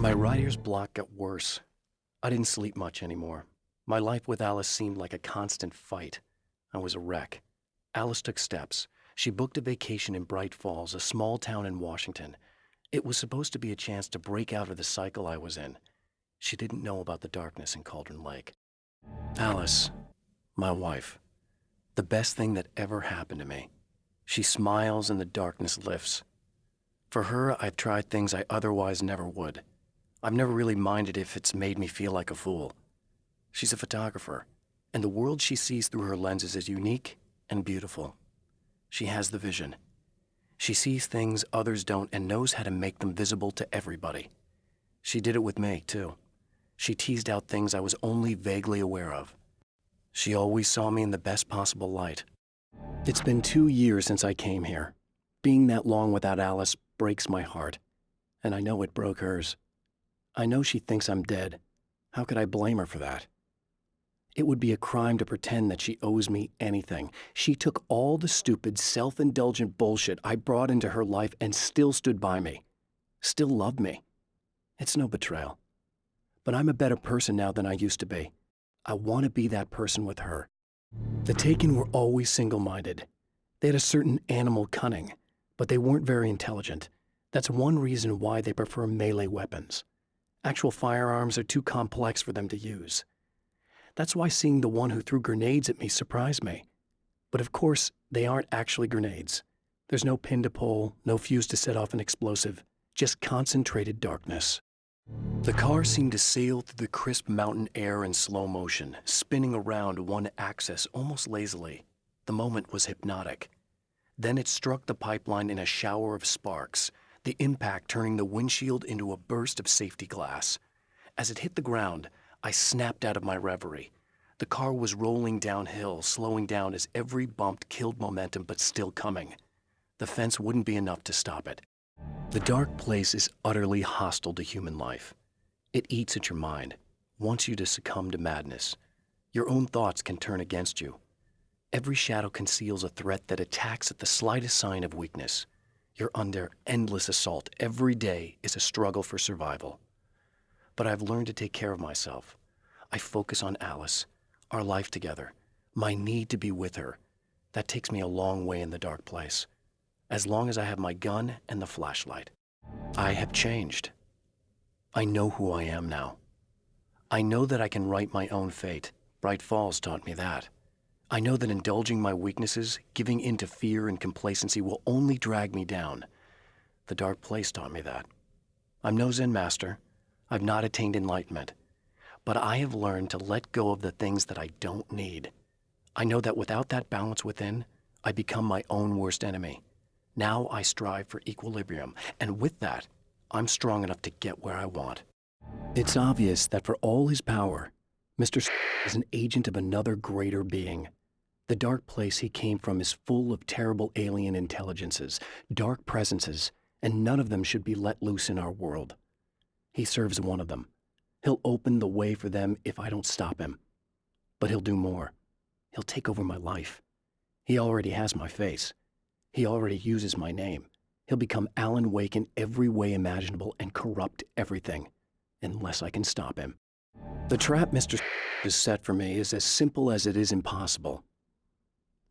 My writer's block got worse. I didn't sleep much anymore. My life with Alice seemed like a constant fight. I was a wreck. Alice took steps. She booked a vacation in Bright Falls, a small town in Washington. It was supposed to be a chance to break out of the cycle I was in. She didn't know about the darkness in Cauldron Lake. Alice, my wife, the best thing that ever happened to me. She smiles and the darkness lifts. For her, I've tried things I otherwise never would. I've never really minded if it's made me feel like a fool. She's a photographer, and the world she sees through her lenses is unique and beautiful. She has the vision. She sees things others don't and knows how to make them visible to everybody. She did it with me, too. She teased out things I was only vaguely aware of. She always saw me in the best possible light. It's been 2 years since I came here. Being that long without Alice breaks my heart, and I know it broke hers. I know she thinks I'm dead. How could I blame her for that? It would be a crime to pretend that she owes me anything. She took all the stupid, self-indulgent bullshit I brought into her life and still stood by me. Still loved me. It's no betrayal. But I'm a better person now than I used to be. I want to be that person with her. The Taken were always single-minded. They had a certain animal cunning, but they weren't very intelligent. That's one reason why they prefer melee weapons. Actual firearms are too complex for them to use. That's why seeing the one who threw grenades at me surprised me. But of course, they aren't actually grenades. There's no pin to pull, no fuse to set off an explosive, just concentrated darkness. The car seemed to sail through the crisp mountain air in slow motion, spinning around one axis almost lazily. The moment was hypnotic. Then it struck the pipeline in a shower of sparks, the impact turning the windshield into a burst of safety glass. As it hit the ground, I snapped out of my reverie. The car was rolling downhill, slowing down as every bump killed momentum but still coming. The fence wouldn't be enough to stop it. The dark place is utterly hostile to human life. It eats at your mind, wants you to succumb to madness. Your own thoughts can turn against you. Every shadow conceals a threat that attacks at the slightest sign of weakness. You're under endless assault. Every day is a struggle for survival. But I've learned to take care of myself. I focus on Alice, our life together, my need to be with her. That takes me a long way in the dark place, as long as I have my gun and the flashlight. I have changed. I know who I am now. I know that I can write my own fate. Bright Falls taught me that. I know that indulging my weaknesses, giving in to fear and complacency will only drag me down. The dark place taught me that. I'm no Zen master. I've not attained enlightenment. But I have learned to let go of the things that I don't need. I know that without that balance within, I become my own worst enemy. Now I strive for equilibrium, and with that, I'm strong enough to get where I want. It's obvious that for all his power, Mr. is an agent of another greater being. The dark place he came from is full of terrible alien intelligences, dark presences, and none of them should be let loose in our world. He serves one of them. He'll open the way for them if I don't stop him. But he'll do more. He'll take over my life. He already has my face. He already uses my name. He'll become Alan Wake in every way imaginable and corrupt everything, unless I can stop him. The trap Mr. has set for me is as simple as it is impossible.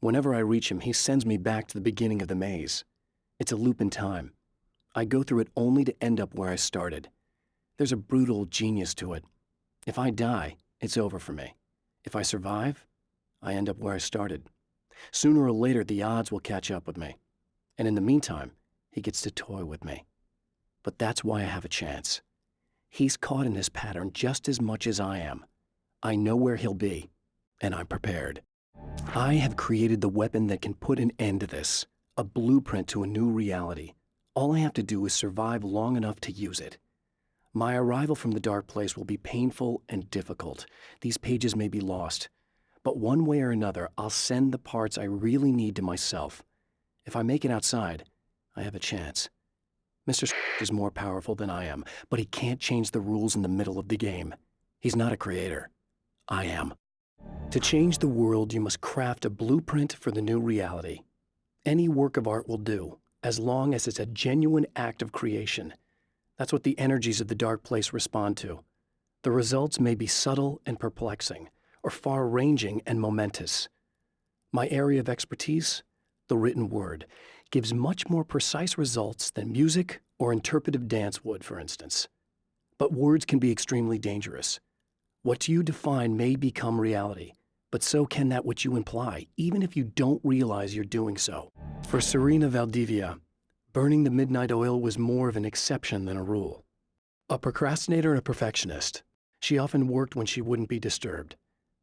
Whenever I reach him, he sends me back to the beginning of the maze. It's a loop in time. I go through it only to end up where I started. There's a brutal genius to it. If I die, it's over for me. If I survive, I end up where I started. Sooner or later, the odds will catch up with me. And in the meantime, he gets to toy with me. But that's why I have a chance. He's caught in this pattern just as much as I am. I know where he'll be, and I'm prepared. I have created the weapon that can put an end to this, a blueprint to a new reality. All I have to do is survive long enough to use it. My arrival from the dark place will be painful and difficult. These pages may be lost, but one way or another, I'll send the parts I really need to myself. If I make it outside, I have a chance. Mr. is more powerful than I am, but he can't change the rules in the middle of the game. He's not a creator. I am. To change the world, you must craft a blueprint for the new reality. Any work of art will do, as long as it's a genuine act of creation. That's what the energies of the dark place respond to. The results may be subtle and perplexing, or far-ranging and momentous. My area of expertise, the written word, gives much more precise results than music or interpretive dance would, for instance. But words can be extremely dangerous. What you define may become reality, but so can that which you imply, even if you don't realize you're doing so. For Serena Valdivia, burning the midnight oil was more of an exception than a rule. A procrastinator and a perfectionist, she often worked when she wouldn't be disturbed.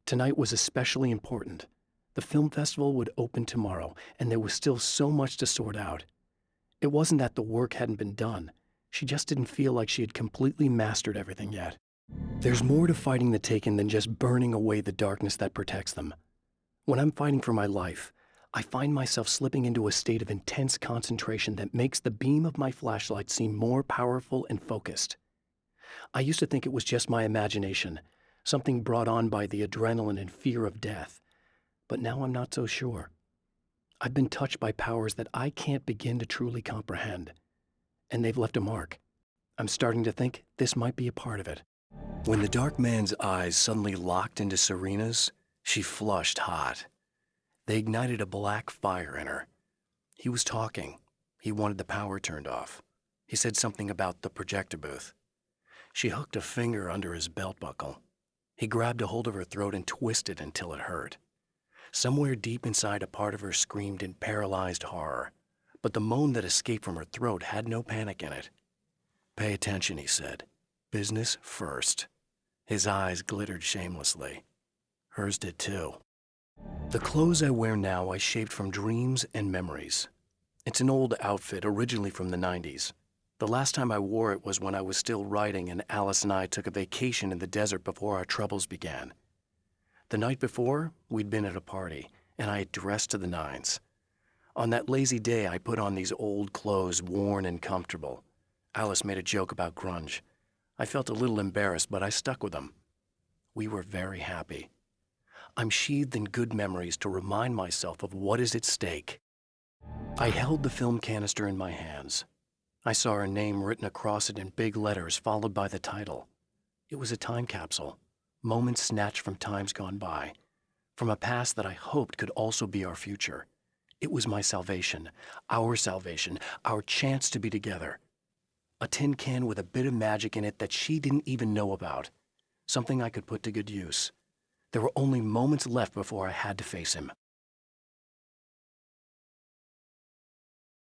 Tonight was especially important. The film festival would open tomorrow, and there was still so much to sort out. It wasn't that the work hadn't been done. She just didn't feel like she had completely mastered everything yet. There's more to fighting the Taken than just burning away the darkness that protects them. When I'm fighting for my life, I find myself slipping into a state of intense concentration that makes the beam of my flashlight seem more powerful and focused. I used to think it was just my imagination, something brought on by the adrenaline and fear of death. But now I'm not so sure. I've been touched by powers that I can't begin to truly comprehend. And they've left a mark. I'm starting to think this might be a part of it. When the dark man's eyes suddenly locked into Serena's, she flushed hot. They ignited a black fire in her. He was talking. He wanted the power turned off. He said something about the projector booth. She hooked a finger under his belt buckle. He grabbed a hold of her throat and twisted until it hurt. Somewhere deep inside, a part of her screamed in paralyzed horror, but the moan that escaped from her throat had no panic in it. "Pay attention," he said. "Business first." His eyes glittered shamelessly. Hers did too. The clothes I wear now I shaped from dreams and memories. It's an old outfit, originally from the 90s. The last time I wore it was when I was still writing and Alice and I took a vacation in the desert before our troubles began. The night before, we'd been at a party, and I had dressed to the nines. On that lazy day, I put on these old clothes, worn and comfortable. Alice made a joke about grunge. I felt a little embarrassed, but I stuck with them. We were very happy. I'm sheathed in good memories to remind myself of what is at stake. I held the film canister in my hands. I saw her name written across it in big letters, followed by the title. It was a time capsule, moments snatched from times gone by, from a past that I hoped could also be our future. It was my salvation, our chance to be together. A tin can with a bit of magic in it that she didn't even know about, something I could put to good use. There were only moments left before I had to face him.